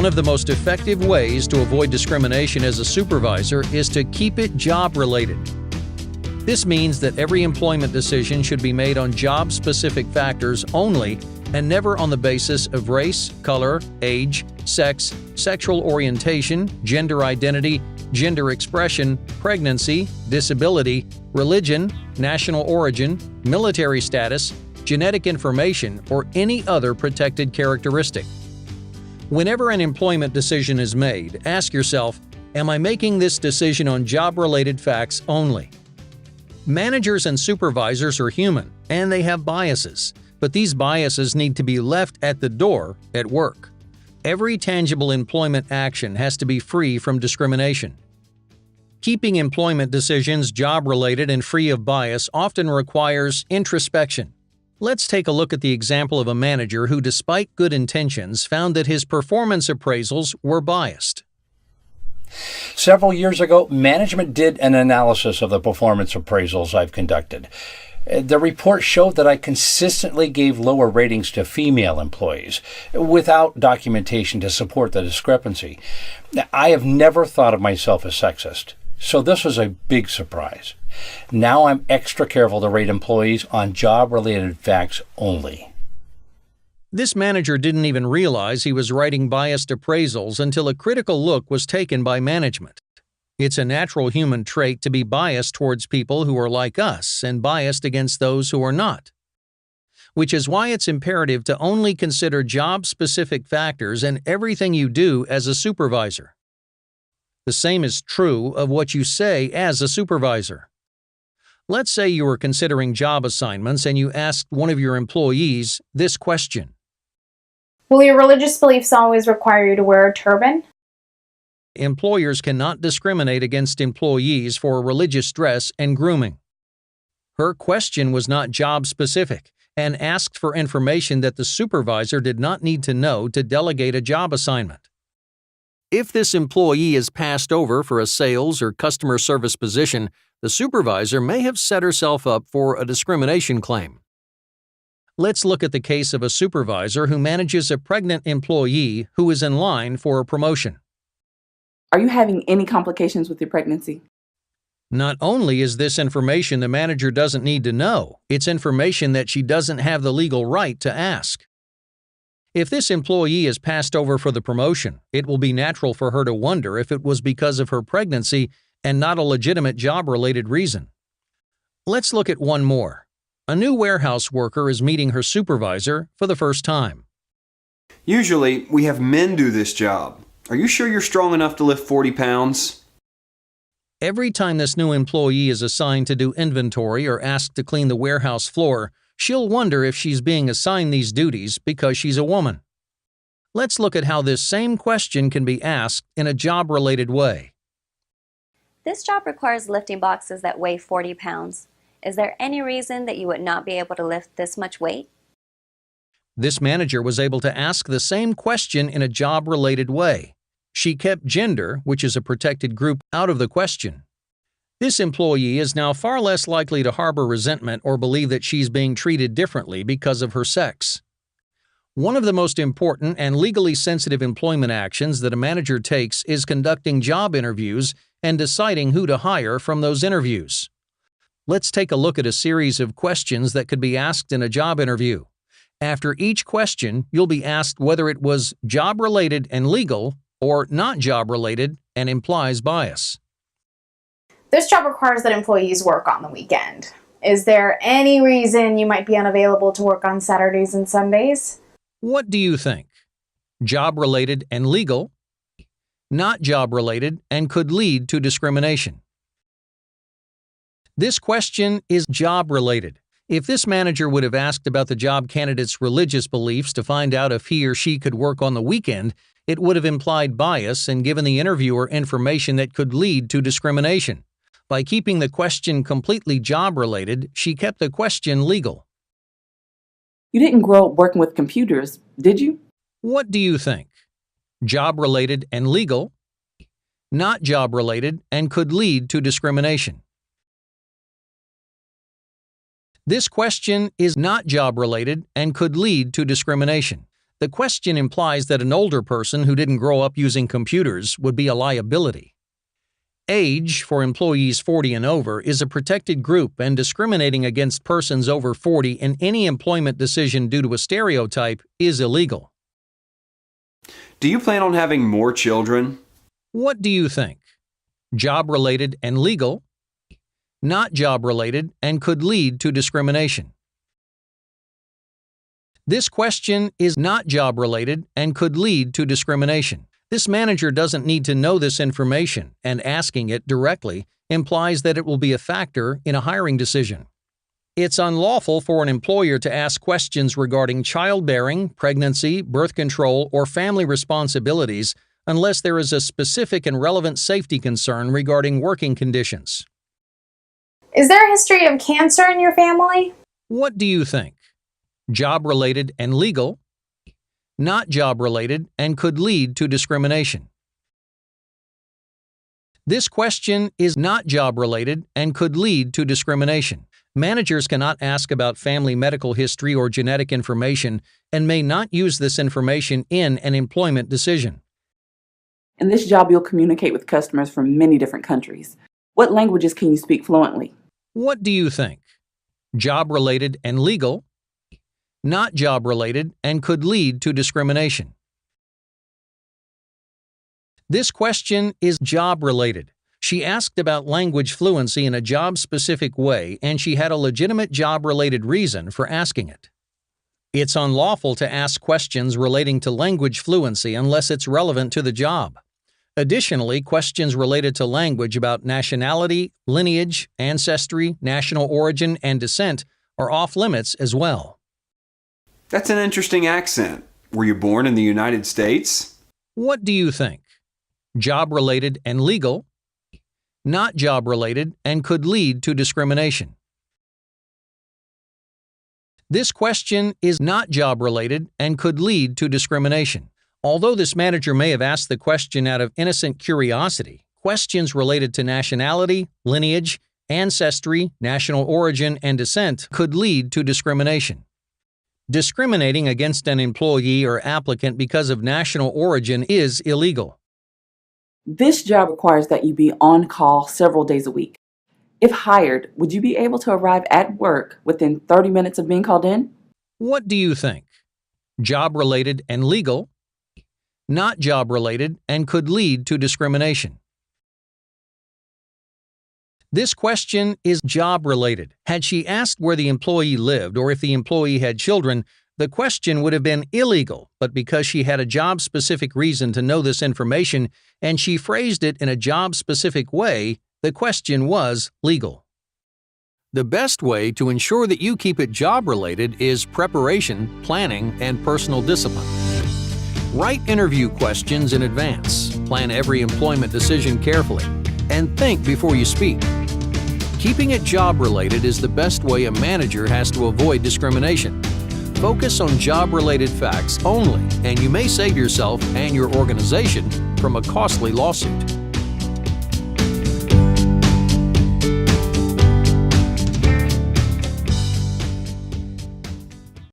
One of the most effective ways to avoid discrimination as a supervisor is to keep it job-related. This means that every employment decision should be made on job-specific factors only and never on the basis of race, color, age, sex, sexual orientation, gender identity, gender expression, pregnancy, disability, religion, national origin, military status, genetic information, or any other protected characteristic. Whenever an employment decision is made, ask yourself, am I making this decision on job-related facts only? Managers and supervisors are human, and they have biases, but these biases need to be left at the door at work. Every tangible employment action has to be free from discrimination. Keeping employment decisions job-related and free of bias often requires introspection. Let's take a look at the example of a manager who, despite good intentions, found that his performance appraisals were biased. Several years ago, management did an analysis of the performance appraisals I've conducted. The report showed that I consistently gave lower ratings to female employees, without documentation to support the discrepancy. I have never thought of myself as sexist, so this was a big surprise. Now I'm extra careful to rate employees on job-related facts only. This manager didn't even realize he was writing biased appraisals until a critical look was taken by management. It's a natural human trait to be biased towards people who are like us and biased against those who are not. Which is why it's imperative to only consider job-specific factors in everything you do as a supervisor. The same is true of what you say as a supervisor. Let's say you were considering job assignments and you asked one of your employees this question. Will your religious beliefs always require you to wear a turban? Employers cannot discriminate against employees for religious dress and grooming. Her question was not job-specific and asked for information that the supervisor did not need to know to delegate a job assignment. If this employee is passed over for a sales or customer service position, the supervisor may have set herself up for a discrimination claim. Let's look at the case of a supervisor who manages a pregnant employee who is in line for a promotion. Are you having any complications with your pregnancy? Not only is this information the manager doesn't need to know, it's information that she doesn't have the legal right to ask. If this employee is passed over for the promotion, it will be natural for her to wonder if it was because of her pregnancy and not a legitimate job-related reason. Let's look at one more. A new warehouse worker is meeting her supervisor for the first time. Usually, we have men do this job. Are you sure you're strong enough to lift 40 pounds? Every time this new employee is assigned to do inventory or asked to clean the warehouse floor, she'll wonder if she's being assigned these duties because she's a woman. Let's look at how this same question can be asked in a job-related way. This job requires lifting boxes that weigh 40 pounds. Is there any reason that you would not be able to lift this much weight? This manager was able to ask the same question in a job-related way. She kept gender, which is a protected group, out of the question. This employee is now far less likely to harbor resentment or believe that she's being treated differently because of her sex. One of the most important and legally sensitive employment actions that a manager takes is conducting job interviews and deciding who to hire from those interviews. Let's take a look at a series of questions that could be asked in a job interview. After each question, you'll be asked whether it was job-related and legal or not job-related and implies bias. This job requires that employees work on the weekend. Is there any reason you might be unavailable to work on Saturdays and Sundays? What do you think? Job-related and legal, not job-related and could lead to discrimination. This question is job-related. If this manager would have asked about the job candidate's religious beliefs to find out if he or she could work on the weekend, it would have implied bias and given the interviewer information that could lead to discrimination. By keeping the question completely job-related, she kept the question legal. You didn't grow up working with computers, did you? What do you think? Job-related and legal, not job-related and could lead to discrimination. This question is not job-related and could lead to discrimination. The question implies that an older person who didn't grow up using computers would be a liability. Age, for employees 40 and over, is a protected group, and discriminating against persons over 40 in any employment decision due to a stereotype is illegal. Do you plan on having more children? What do you think? Job-related and legal, not job-related and could lead to discrimination. This question is not job-related and could lead to discrimination. This manager doesn't need to know this information, and asking it directly implies that it will be a factor in a hiring decision. It's unlawful for an employer to ask questions regarding childbearing, pregnancy, birth control, or family responsibilities unless there is a specific and relevant safety concern regarding working conditions. Is there a history of cancer in your family? What do you think? Job-related and legal, not job-related and could lead to discrimination. This question is not job-related and could lead to discrimination. Managers cannot ask about family medical history or genetic information and may not use this information in an employment decision. In this job, you'll communicate with customers from many different countries. What languages can you speak fluently? What do you think? Job-related and legal, not job-related and could lead to discrimination. This question is job-related. She asked about language fluency in a job-specific way, and she had a legitimate job-related reason for asking it. It's unlawful to ask questions relating to language fluency unless it's relevant to the job. Additionally, questions related to language about nationality, lineage, ancestry, national origin, and descent are off-limits as well. That's an interesting accent. Were you born in the United States? What do you think? Job-related and legal, not job-related and could lead to discrimination. This question is not job-related and could lead to discrimination. Although this manager may have asked the question out of innocent curiosity, questions related to nationality, lineage, ancestry, national origin, and descent could lead to discrimination. Discriminating against an employee or applicant because of national origin is illegal. This job requires that you be on call several days a week. If hired, would you be able to arrive at work within 30 minutes of being called in? What do you think? Job-related and legal, not job-related and could lead to discrimination. This question is job-related. Had she asked where the employee lived or if the employee had children, the question would have been illegal, but because she had a job-specific reason to know this information and she phrased it in a job-specific way, the question was legal. The best way to ensure that you keep it job-related is preparation, planning, and personal discipline. Write interview questions in advance, plan every employment decision carefully, and think before you speak. Keeping it job-related is the best way a manager has to avoid discrimination. Focus on job-related facts only, and you may save yourself and your organization from a costly lawsuit.